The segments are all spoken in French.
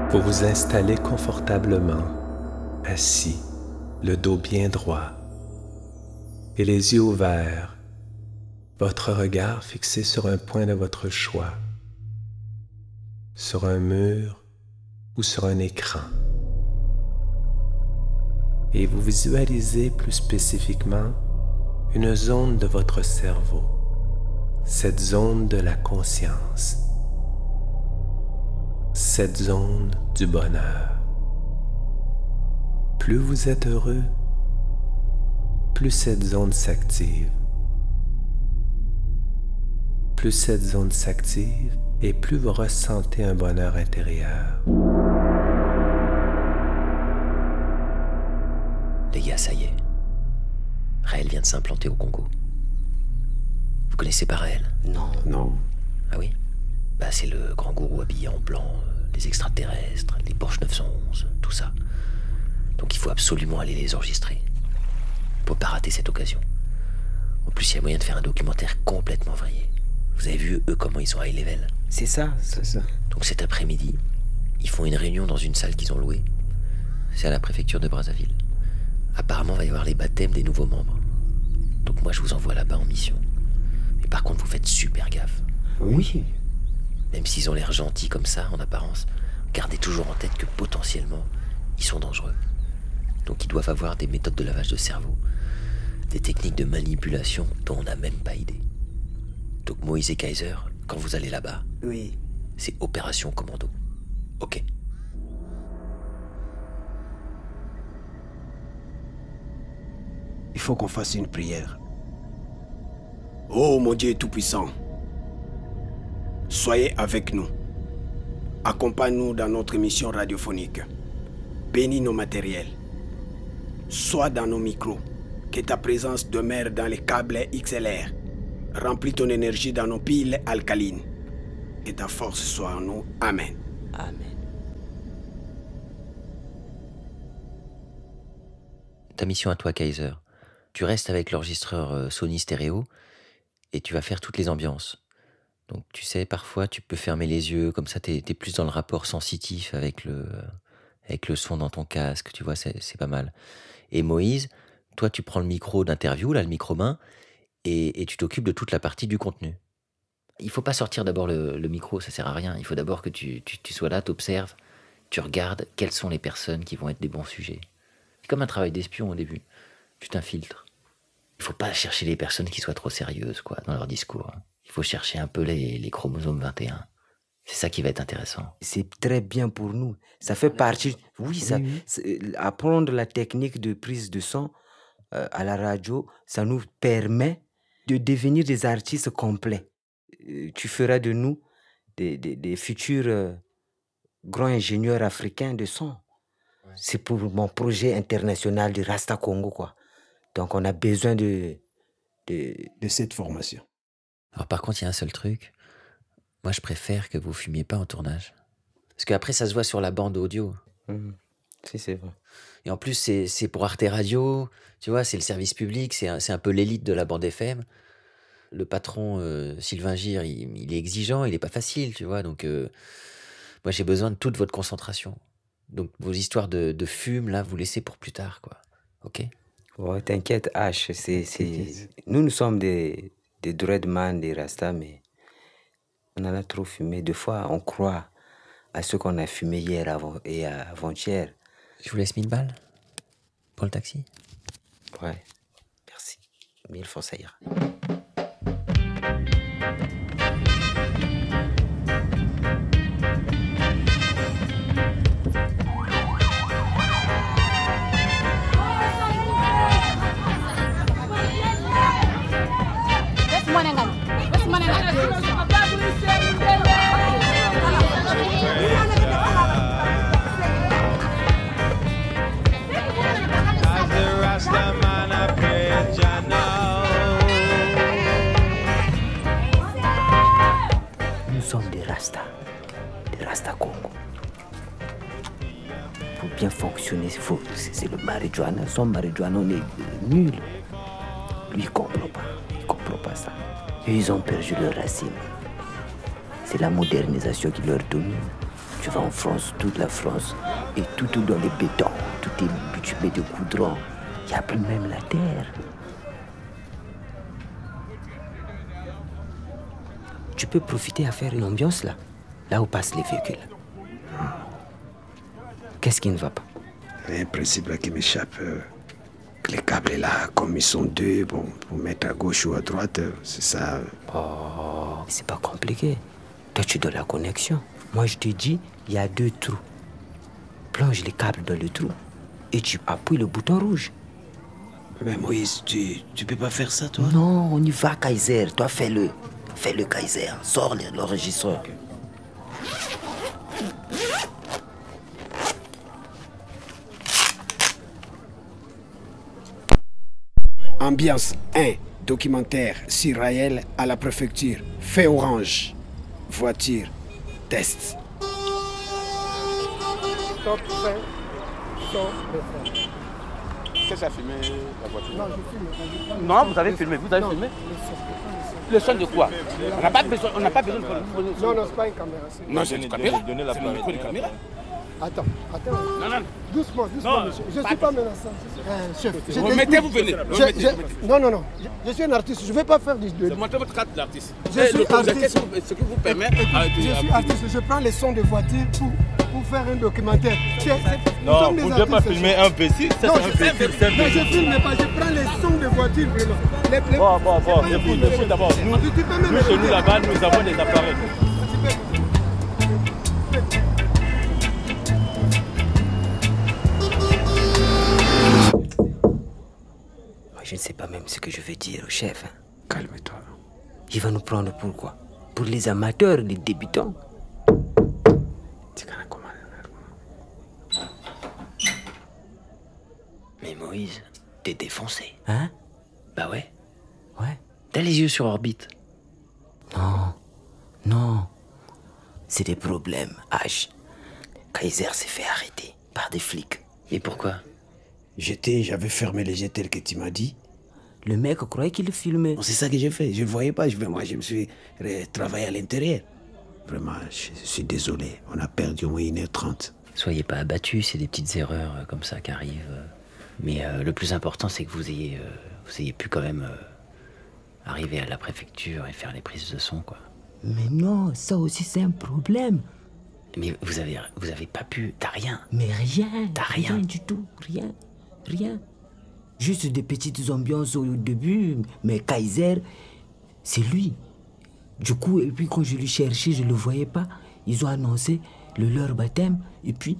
Vous vous installez confortablement, assis, le dos bien droit et les yeux ouverts, votre regard fixé sur un point de votre choix, sur un mur ou sur un écran. Et vous visualisez plus spécifiquement une zone de votre cerveau, cette zone de la conscience, cette zone du bonheur. Plus vous êtes heureux, plus cette zone s'active. Plus cette zone s'active et plus vous ressentez un bonheur intérieur. Les gars, ça y est. Raël vient de s'implanter au Congo. Vous connaissez pas Raël? Non. Non. Ah oui? Bah c'est le grand gourou habillé en blanc, les extraterrestres, les Porsche 911, tout ça. Donc il faut absolument aller les enregistrer. Faut pas rater cette occasion. En plus, il y a moyen de faire un documentaire complètement vrillé. Vous avez vu, eux, comment ils sont high level? C'est ça. Donc cet après-midi, ils font une réunion dans une salle qu'ils ont louée. C'est à la préfecture de Brazzaville. Apparemment, il va y avoir les baptêmes des nouveaux membres. Donc moi, je vous envoie là-bas en mission. Mais par contre, vous faites super gaffe. Oui. Même s'ils ont l'air gentils comme ça, en apparence, gardez toujours en tête que potentiellement, ils sont dangereux. Donc ils doivent avoir des méthodes de lavage de cerveau, des techniques de manipulation dont on n'a même pas idée. Donc Moïse et Kaiser, quand vous allez là-bas, Oui. c'est opération commando. Ok. Il faut qu'on fasse une prière. Oh mon Dieu Tout-Puissant, soyez avec nous. Accompagne-nous dans notre mission radiophonique. Bénis nos matériels. Sois dans nos micros. Que ta présence demeure dans les câbles XLR. Remplis ton énergie dans nos piles alcalines. Que ta force soit en nous. Amen. Amen. Ta mission à toi, Kaiser. Tu restes avec l'enregistreur Sony Stéréo et tu vas faire toutes les ambiances. Donc tu sais, parfois tu peux fermer les yeux, comme ça t'es plus dans le rapport sensitif avec le son dans ton casque, tu vois, c'est pas mal. Et Moïse, toi tu prends le micro d'interview, là, le micro-main, et tu t'occupes de toute la partie du contenu. Il faut pas sortir d'abord le micro, ça sert à rien. Il faut d'abord que tu sois là, t'observes, tu regardes quelles sont les personnes qui vont être des bons sujets. C'est comme un travail d'espion au début. Tu t'infiltres. Il faut pas chercher les personnes qui soient trop sérieuses, quoi, dans leur discours. Il faut chercher un peu les chromosomes 21. C'est ça qui va être intéressant. C'est très bien pour nous. Ça fait partie... Oui, ça, apprendre la technique de prise de son à la radio, ça nous permet de devenir des artistes complets. Tu feras de nous des futurs grands ingénieurs africains de son. Ouais. C'est pour mon projet international du Rasta Congo, quoi. Donc on a besoin de cette formation. Alors par contre, il y a un seul truc. Moi, je préfère que vous fumiez pas en tournage. Parce qu'après, ça se voit sur la bande audio. Si, c'est vrai. Et en plus, c'est pour Arte Radio. Tu vois, c'est le service public. C'est un peu l'élite de la bande FM. Le patron, Sylvain Gir, il est exigeant. Il est pas facile, tu vois. Donc, moi, j'ai besoin de toute votre concentration. Donc, vos histoires de fume, là, vous laissez pour plus tard, quoi. Ok? Ouais, t'inquiète, H. Nous sommes des dreadman, des rastas, mais on en a trop fumé. Des fois, on croit à ce qu'on a fumé hier et avant-hier. Je vous laisse 1000 balles pour le taxi. Ouais, merci. 1000 fois, ça ira. Nous sommes des Rasta Congo. Pour bien fonctionner, c'est le marijuana. Sans marijuana, on est nul. Lui, il comprend pas ça. Et ils ont perdu leurs racines. C'est la modernisation qui leur domine. Tu vas en France, toute la France, et tout est dans les bétons, tout est bitumé de goudron. Il n'y a plus même la terre. Tu peux profiter à faire une ambiance là où passent les véhicules. Qu'est-ce qui ne va pas? Il y a un principe là qui m'échappe. Que les câbles là, comme ils sont deux, bon, pour mettre à gauche ou à droite, c'est ça. Oh, c'est pas compliqué. Toi, tu dois la connexion. Moi, je te dis, il y a 2 trous. Plonge les câbles dans le trou et tu appuies le bouton rouge. Mais Moïse, tu peux pas faire ça, toi? Non, on y va, Kaiser. Toi, fais-le. Fais-le, Kaiser. Sors l'enregistreur. Ambiance 1, documentaire sur Raël à la préfecture. Fait orange. Voiture. Test. Stop, fin, son, refaire. Qu'est-ce que ça a filmé la voiture? Non, je filme. Non, vous avez filmé, vous avez filmé. Le son de quoi? On n'a pas besoin de... Non, non, c'est pas une caméra. Non, c'est une caméra. C'est le micro de caméra. Attends. Non, non. Doucement, monsieur. Je ne suis pas menaçant. Chef, Remettez-vous, venez. Non. Je suis un artiste. Je ne vais pas faire du... Montrez votre carte d'artiste. Je suis artiste. Ce qui vous permet... Je suis artiste. Je prends les sons de voiture pour faire un documentaire. Non, vous ne devez pas filmer un véhicule. Ça, c'est un véhicule. Mais je ne filme pas. Je prends les sons de voiture, vraiment. Bon. Écoute d'abord. Nous, chez nous, là-bas, nous avons des appareils. Je ne sais pas même ce que je vais dire au chef. Calme-toi. Il va nous prendre pour quoi? Pour les amateurs, les débutants. Mais Moïse, t'es défoncé. Hein? Bah ouais. Ouais. T'as les yeux sur orbite. Non. C'est des problèmes, H. Kaiser s'est fait arrêter par des flics. Et pourquoi? J'avais fermé les jets tels que tu m'as dit. Le mec croyait qu'il le filmait. C'est ça que j'ai fait. Je ne voyais pas. Moi, je me suis travaillé à l'intérieur. Vraiment, je suis désolé. On a perdu au moins 1h30. Soyez pas abattus, c'est des petites erreurs comme ça qui arrivent. Mais le plus important, c'est que vous ayez pu quand même arriver à la préfecture et faire les prises de son, quoi. Mais non, ça aussi c'est un problème. Mais vous avez pas pu, t'as rien. Mais rien. T'as rien du tout, rien. Juste des petites ambiances au début, mais Kaiser, c'est lui. Du coup, et puis quand je lui cherchais, je le voyais pas. Ils ont annoncé leur baptême, et puis...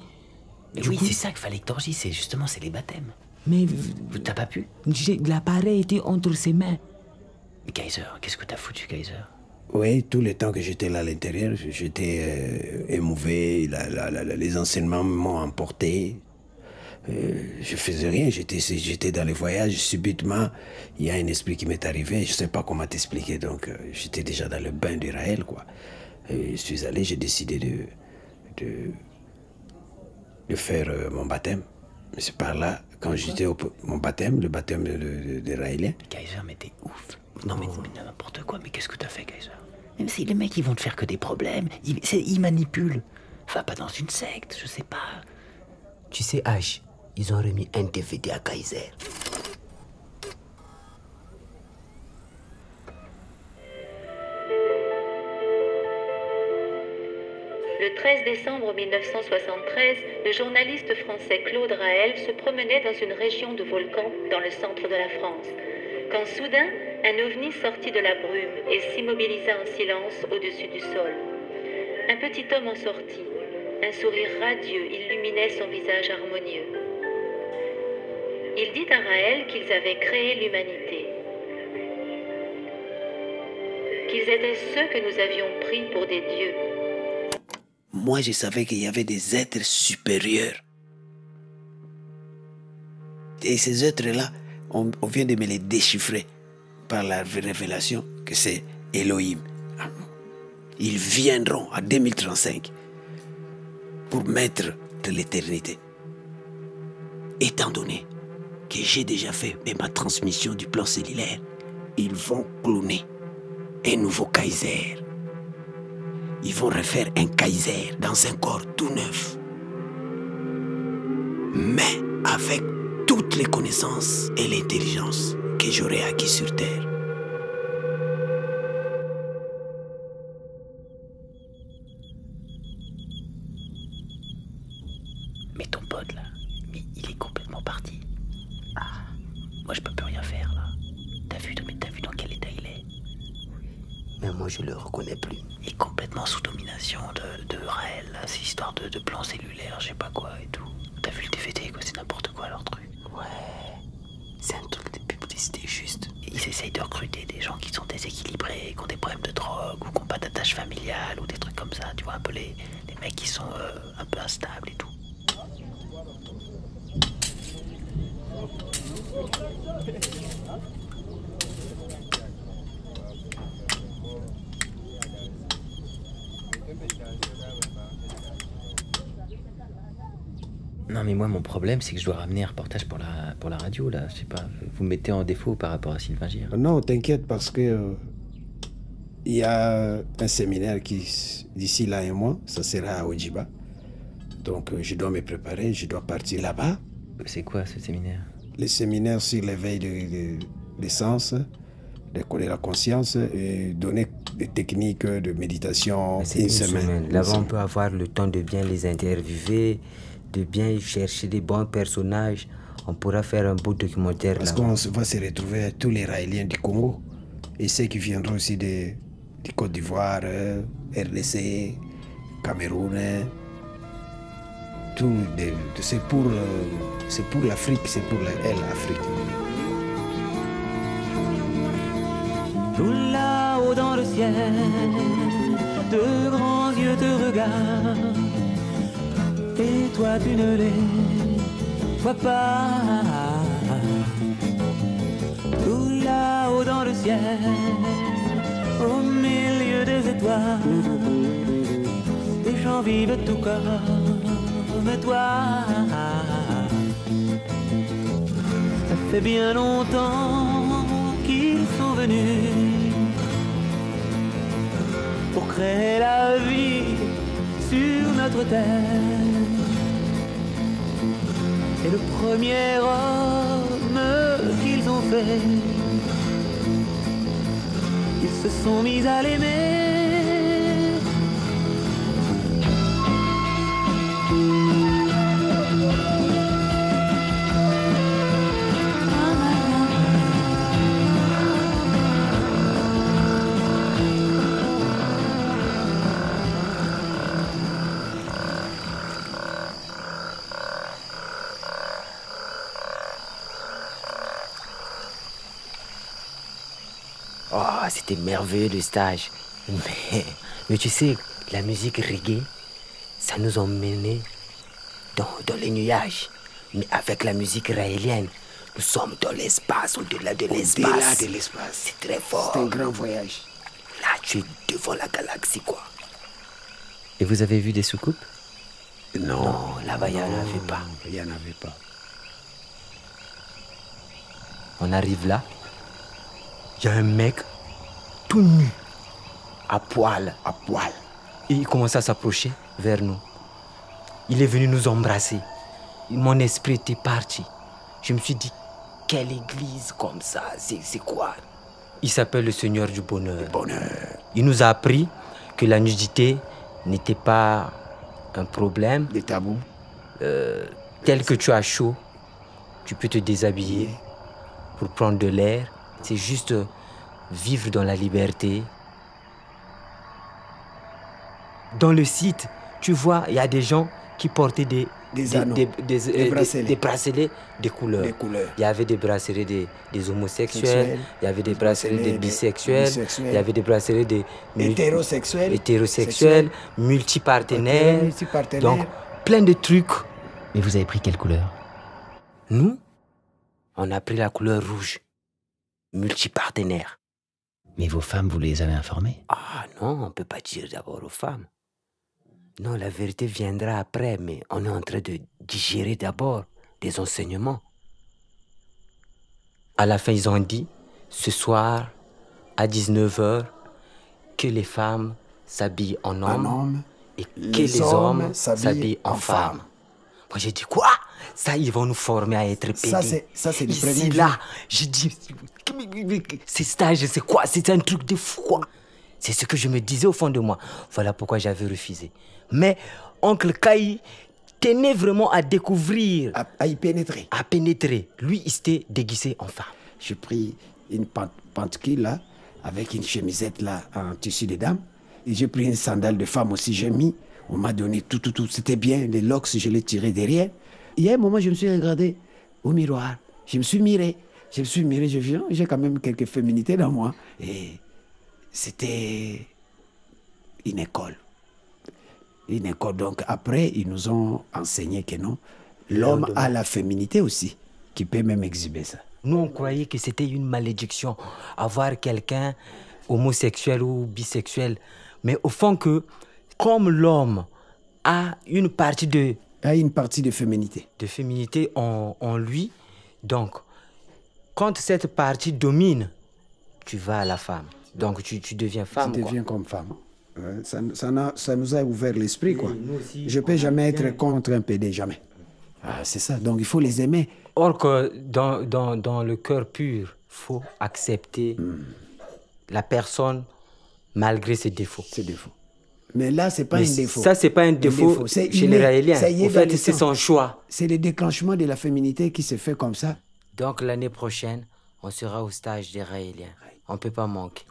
Oui, c'est ça qu'il fallait que t'enregistres, c'est les baptêmes. Mais... T'as pas pu? L'appareil était entre ses mains. Mais Kaiser, qu'est-ce que t'as foutu, Kaiser? Oui, tout le temps que j'étais là à l'intérieur, j'étais émouvé, les enseignements m'ont emporté. Je faisais rien, j'étais dans les voyages, subitement, il y a un esprit qui m'est arrivé, je ne sais pas comment t'expliquer, donc j'étais déjà dans le bain d'Israël, quoi. Et je suis allé, j'ai décidé de faire mon baptême. Mais c'est par là, quand j'étais mon baptême, le baptême d'Israélien. Kaiser, mais t'es ouf. Non, mais n'importe quoi, mais qu'est-ce que t'as fait, Kaiser? Même si les mecs, ils vont te faire que des problèmes, ils manipulent. Va pas dans une secte, je sais pas. Tu sais, H, ils ont remis un DVD à Kaiser. Le 13 décembre 1973, le journaliste français Claude Raël se promenait dans une région de volcans dans le centre de la France, quand soudain, un ovni sortit de la brume et s'immobilisa en silence au-dessus du sol. Un petit homme en sortit. Un sourire radieux illuminait son visage harmonieux. Il dit à Raël qu'ils avaient créé l'humanité, qu'ils étaient ceux que nous avions pris pour des dieux. Moi, je savais qu'il y avait des êtres supérieurs. Et ces êtres-là, on vient de me les déchiffrer par la révélation que c'est Elohim. Ils viendront en 2035 pour maître de l'éternité. Étant donné que j'ai déjà fait ma transmission du plan cellulaire, ils vont cloner un nouveau Kaiser. ils vont refaire un Kaiser dans un corps tout neuf. Mais avec toutes les connaissances et l'intelligence que j'aurai acquis sur Terre. Mais ton pote là, il est complètement parti. Ah, moi je peux plus rien faire là. T'as vu dans quel état il est? Mais moi je le reconnais plus. Il est complètement sous domination de Raël, là. C'est histoire de plans cellulaires, je sais pas quoi et tout. T'as vu le DVD quoi, c'est n'importe quoi leur truc. Ouais, c'est un truc de publicité juste. Ils essayent de recruter des gens qui sont déséquilibrés, qui ont des problèmes de drogue ou qui n'ont pas d'attache familiale ou des trucs comme ça. Tu vois un peu les mecs qui sont un peu instables et tout. Non mais moi mon problème c'est que je dois ramener un reportage pour la radio là, je sais pas, vous me mettez en défaut par rapport à Sylvain Gir. Non, t'inquiète parce que il y a un séminaire qui, d'ici là un mois, ça sera à Ojiba. Donc je dois me préparer, je dois partir là-bas. C'est quoi ce séminaire? Le séminaire sur l'éveil des sens, de la conscience et donner des techniques de méditation. C'est une semaine. Là-bas on peut avoir le temps de bien les interviewer, de bien chercher des bons personnages. On pourra faire un beau documentaire là. Parce qu'on va se retrouver avec tous les Raéliens du Congo et ceux qui viendront aussi de Côte d'Ivoire, RDC, Cameroun. Tout c'est pour l'Afrique, c'est pour l'Afrique. Tout là-haut dans le ciel, de grands yeux te regardent. Et toi tu ne les vois pas. Tout là-haut dans le ciel, au milieu des étoiles, des gens vivent tout comme toi. Ça fait bien longtemps qu'ils sont venus pour créer la vie sur notre terre. C'est le premier homme qu'ils ont fait. Ils se sont mis à l'aimer. Oh, c'était merveilleux le stage. Mais tu sais, la musique reggae, ça nous emmenait dans les nuages. Mais avec la musique raélienne, nous sommes dans l'espace, au-delà de l'espace. Au-delà de l'espace. C'est très fort. C'est un grand voyage. Là, tu es devant la galaxie, quoi. Et vous avez vu des soucoupes? Non, là-bas, il n'y en avait pas. Il n'y en avait pas. On arrive là, il y a un mec tout nu, à poil. Et il commence à s'approcher vers nous. Il est venu nous embrasser. Mon esprit était parti. Je me suis dit, quelle église comme ça, c'est quoi? Il s'appelle le Seigneur du Bonheur. Le bonheur. Il nous a appris que la nudité n'était pas un problème. Des tabous. Tel que tu as chaud, tu peux te déshabiller pour prendre de l'air. C'est juste vivre dans la liberté. Dans le site, tu vois, il y a des gens qui portaient des bracelets de couleurs. Il y avait des bracelets des homosexuels, il y avait des bracelets des bisexuels, il y avait des bracelets des hétérosexuels, multipartenaires. Donc, plein de trucs. Mais vous avez pris quelle couleur? Nous, on a pris la couleur rouge. Multipartenaire. Mais vos femmes, vous les avez informées? Ah non, on ne peut pas dire d'abord aux femmes. Non, la vérité viendra après, mais on est en train de digérer d'abord des enseignements. À la fin, ils ont dit, ce soir, à 19h, que les femmes s'habillent en homme et que les hommes hommes s'habillent en femme. Moi, j'ai dit quoi? Ça, ils vont nous former à être pédés. Ça, c'est le ici, premier là, jour. j'ai dit, ces stages, c'est quoi? C'est un truc de fou, quoi. C'est ce que je me disais au fond de moi. Voilà pourquoi j'avais refusé. Mais oncle Kai tenait vraiment à découvrir. À y pénétrer. À pénétrer. Lui, il s'était déguisé en femme. J'ai pris une pantoufle là, avec une chemisette là, en tissu de dame. Et j'ai pris une sandale de femme aussi, j'ai mis. On m'a donné tout. C'était bien. Les locks, je les tirais derrière. Il y a un moment, je me suis regardé au miroir. Je me suis miré. J'ai quand même quelques féminités dans moi. Et c'était une école. Donc après, ils nous ont enseigné que non, l'homme a la féminité aussi, qui peut même exhiber ça. Nous, on croyait que c'était une malédiction, avoir quelqu'un homosexuel ou bisexuel. Mais au fond que, comme l'homme a une partie de féminité. De féminité en lui, donc, quand cette partie domine, tu vas à la femme. Donc, tu deviens femme. Tu deviens comme femme. Ça nous a ouvert l'esprit, quoi. Je ne peux jamais être contre un PD, jamais. C'est ça, donc il faut les aimer. Or que dans le cœur pur, il faut accepter la personne malgré ses défauts. Mais là, ce n'est pas un défaut. Ça, ce n'est pas un défaut chez les Raéliens. En fait, c'est son choix. C'est le déclenchement de la féminité qui se fait comme ça. Donc l'année prochaine, on sera au stage des Raéliens. On ne peut pas manquer.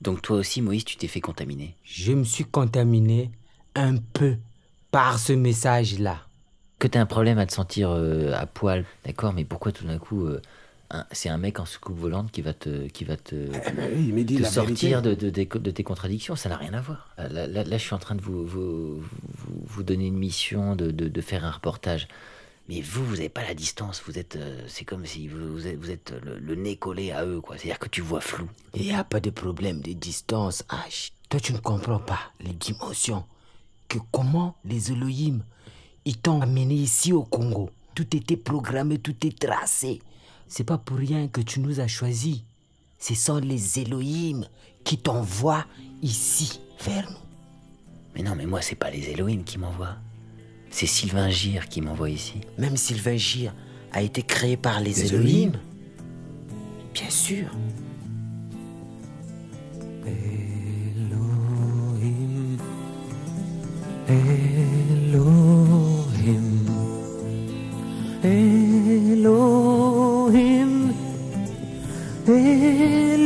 Donc toi aussi, Moïse, tu t'es fait contaminer? Je me suis contaminé un peu par ce message-là. Que tu as un problème à te sentir à poil, d'accord, mais pourquoi tout d'un coup, c'est un mec en soucoupe volante qui va te sortir de tes contradictions? Ça n'a rien à voir. Là, je suis en train de vous donner une mission de faire un reportage. Mais vous n'avez pas la distance, c'est comme si vous êtes le nez collé à eux, quoi. C'est-à-dire que tu vois flou. Il n'y a pas de problème de distance, H. Toi, tu ne comprends pas les dimensions. Que comment les Elohim, ils t'ont amené ici au Congo. Tout était programmé, tout est tracé. C'est pas pour rien que tu nous as choisis. Ce sont les Elohim qui t'envoient ici, vers nous. Mais non, mais moi, c'est pas les Elohim qui m'envoient. C'est Sylvain Gir qui m'envoie ici. Même Sylvain Gir a été créé par les Elohim. Bien sûr. Elohim, Elohim, Elohim, Elohim.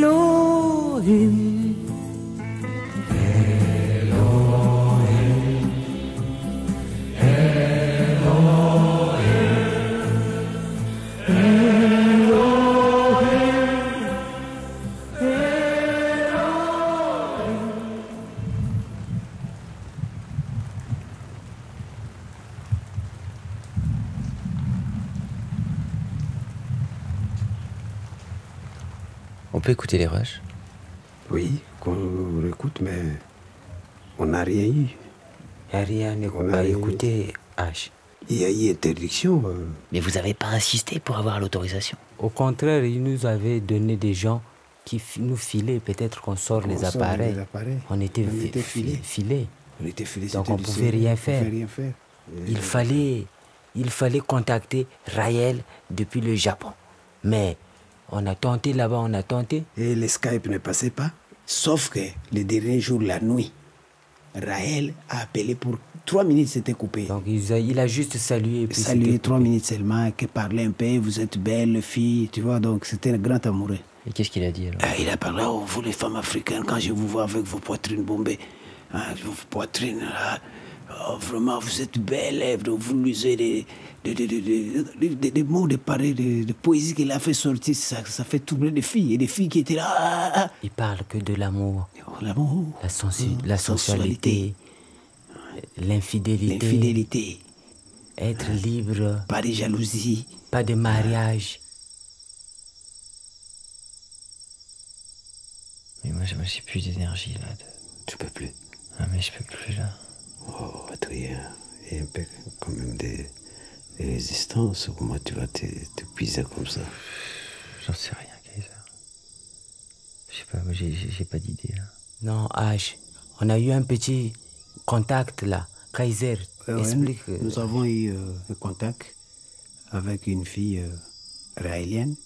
On peut écouter les rushs? Oui, qu'on écoute, mais on n'a rien eu. Il n'y a rien à écouter, H. Il y a eu interdiction. Mais vous n'avez pas insisté pour avoir l'autorisation? Au contraire, ils nous avaient donné des gens qui nous filaient. Peut-être qu'on sort les appareils. On était filés. Donc on ne pouvait rien faire. Il fallait contacter Raël depuis le Japon. Mais on a tenté là-bas, on a tenté. Et le Skype ne passait pas. Sauf que le dernier jour, la nuit, Raël a appelé pour 3 minutes, c'était coupé. Donc il a juste salué. Salué 3 minutes seulement, qui parlait un peu, vous êtes belle fille, tu vois, donc c'était un grand amoureux. Et qu'est-ce qu'il a dit alors? Il a parlé, oh, vous les femmes africaines, quand je vous vois avec vos poitrines bombées, vos poitrines, là, oh, vraiment, vous êtes belle, vous lisez des mots, des paroles, de poésie qu'il a fait sortir, ça fait tourner des filles, et des filles qui étaient là. Il parle que de l'amour. L'amour. La sensualité. L'infidélité. Être libre. Pas de jalousie. Pas de mariage. Mais moi, je n'ai plus d'énergie là. Tu peux plus. Ah, mais je peux plus là. Oh, Adrien, il y a un peu quand même des résistances. Comment tu vas t'épuiser comme ça? J'en sais rien, Kaiser. Je sais pas, moi j'ai pas d'idée là. Non, H, on a eu un petit contact là. Kaiser, explique. Nous avons eu un contact avec une fille raélienne.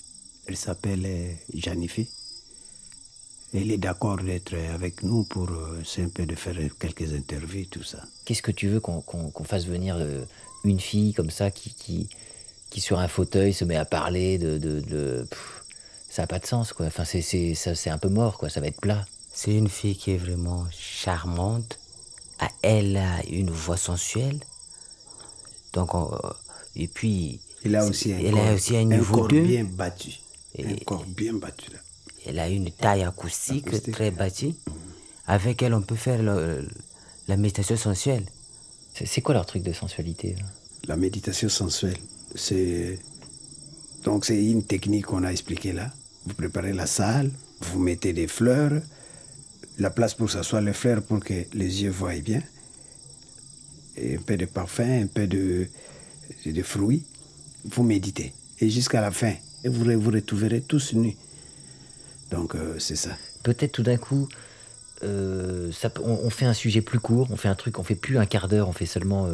Elle s'appelle Janifi. Elle est d'accord d'être avec nous pour c'est un peu de faire quelques interviews, tout ça. Qu'est-ce que tu veux qu'on fasse venir une fille comme ça qui sur un fauteuil se met à parler ça n'a pas de sens, quoi. Enfin, c'est un peu mort, quoi. Ça va être plat. C'est une fille qui est vraiment charmante. Elle a une voix sensuelle. Donc, et puis... Elle a aussi un niveau 2. Bien battu. Un corps bien battu, là. Elle a une taille acoustique très bâtie. Avec elle, on peut faire la méditation sensuelle. C'est quoi leur truc de sensualité, là? La méditation sensuelle, c'est une technique qu'on a expliquée là. Vous préparez la salle, vous mettez des fleurs, la place pour s'asseoir, les fleurs pour que les yeux voient bien, et un peu de parfum, un peu de fruits. Vous méditez. Et jusqu'à la fin, vous retrouverez tous nus. Donc, c'est ça. Peut-être tout d'un coup, on fait un sujet plus court, on fait un truc, on fait plus un quart d'heure, on fait seulement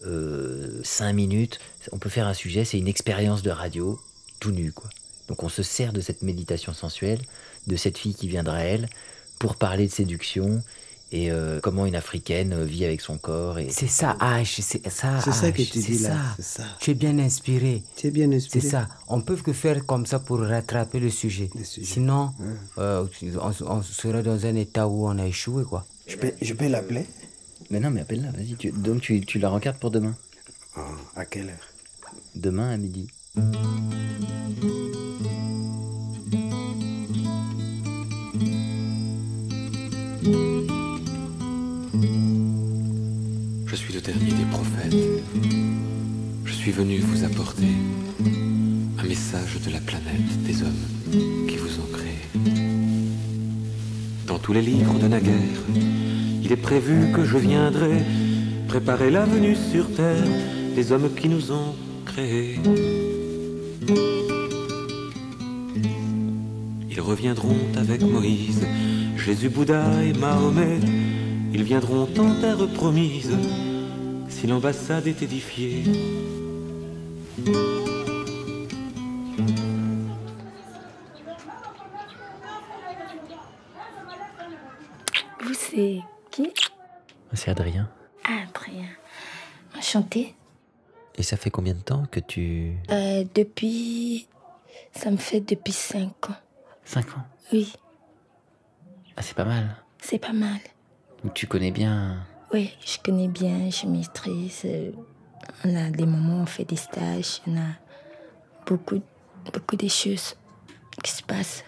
5 minutes. On peut faire un sujet, c'est une expérience de radio, tout nu, quoi. Donc on se sert de cette méditation sensuelle, de cette fille qui viendra elle, pour parler de séduction et comment une Africaine vit avec son corps. C'est ça, H, c'est ça. C'est ça que tu dis là, c'est ça. Tu es bien inspiré. Tu es bien inspiré. C'est ça. On peut que faire comme ça pour rattraper le sujet. Sinon, on serait dans un état où on a échoué, quoi. Je peux l'appeler? Mais non, mais appelle-la, vas-y. Donc tu la rencartes pour demain. À quelle heure? Demain à midi. Je suis le dernier des prophètes. Je suis venu vous apporter un message de la planète des hommes qui vous ont créé. Dans tous les livres de naguère, il est prévu que je viendrai préparer la venue sur terre des hommes qui nous ont créés. Ils reviendront avec Moïse, Jésus, Bouddha et Mahomet. Ils viendront en terre promise si l'ambassade est édifiée. Vous, c'est qui? C'est Adrien. Adrien. Enchanté. Et ça fait combien de temps que tu... Ça me fait depuis 5 ans. 5 ans? Oui. Ah, c'est pas mal. C'est pas mal. Donc tu connais bien... Oui, je connais bien, je maîtrise. On a des moments où on fait des stages, on a beaucoup de choses qui se passent.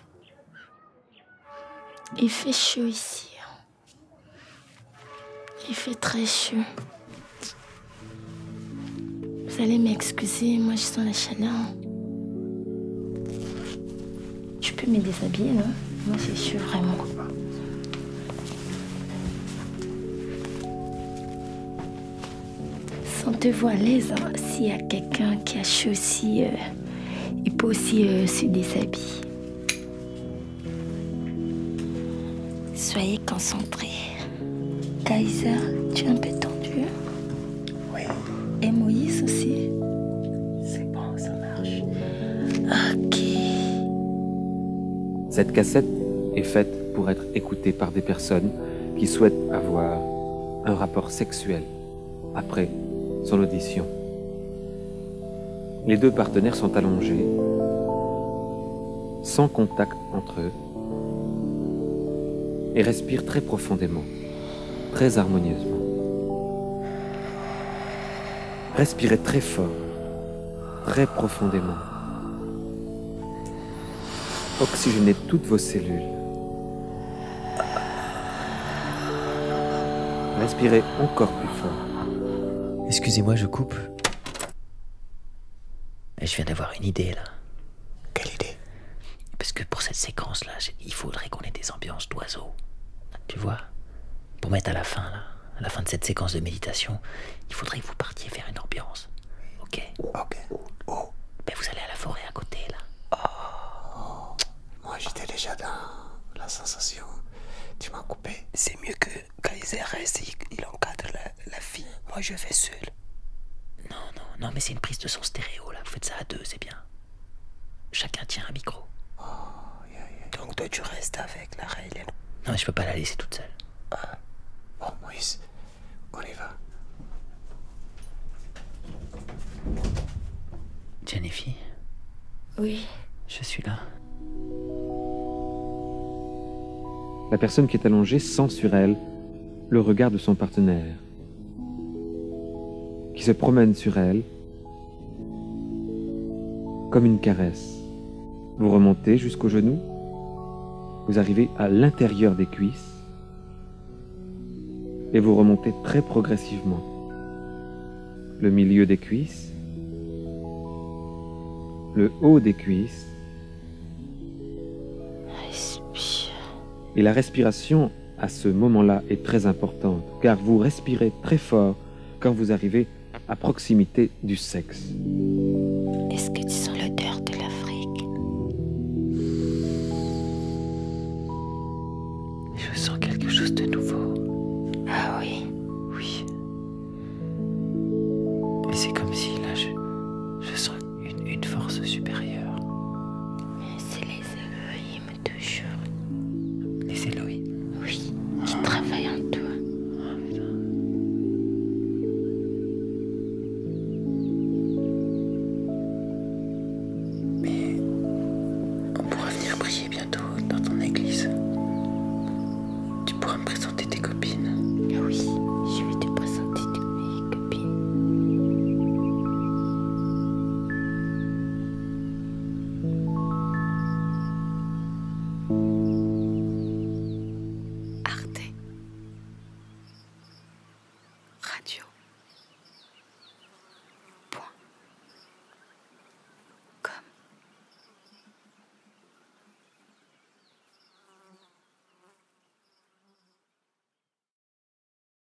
Il fait chaud ici. Il fait très chaud. Vous allez m'excuser, moi je sens la chaleur. Je peux me déshabiller, non? Moi c'est chaud vraiment. Sentez-vous à l'aise, hein. S'il y a quelqu'un qui a chaud aussi, il peut aussi se déshabiller. Soyez concentrés. Kaiser, tu es un peu tendu? Oui. Et Moïse aussi? C'est bon, ça marche. Ok. Cette cassette est faite pour être écoutée par des personnes qui souhaitent avoir un rapport sexuel après son audition. Les deux partenaires sont allongés, sans contact entre eux, et respirent très profondément, très harmonieusement. Respirez très fort, très profondément. Oxygénez toutes vos cellules. Respirez encore plus fort. Excusez-moi, je coupe. Je viens d'avoir une idée, là. Quelle idée? Parce que pour cette séquence-là, il faudrait qu'on ait des ambiances d'oiseaux. Tu vois? Pour mettre à la fin, là, à la fin de cette séquence de méditation, il faudrait que vous partiez faire une ambiance. Ok? Ok. Oh. Ben, vous allez à la forêt à côté, là. Moi, j'étais déjà dans la sensation Tu m'as coupé. C'est mieux que Kaiser reste, il encadre la fille. Moi, je vais seul. Non, mais c'est une prise de son stéréo, là. Vous faites ça à deux, c'est bien. Chacun tient un micro. Donc toi, tu restes avec la reine. Non, je peux pas la laisser toute seule. Bon, Moïse, on y va. Jennifer. Oui. Je suis là. La personne qui est allongée sent sur elle le regard de son partenaire, qui se promène sur elle comme une caresse. Vous remontez jusqu'aux genoux, vous arrivez à l'intérieur des cuisses et vous remontez très progressivement. Le milieu des cuisses, le haut des cuisses. Respire. Et la respiration, à ce moment-là, est très importante, car vous respirez très fort quand vous arrivez à proximité du sexe.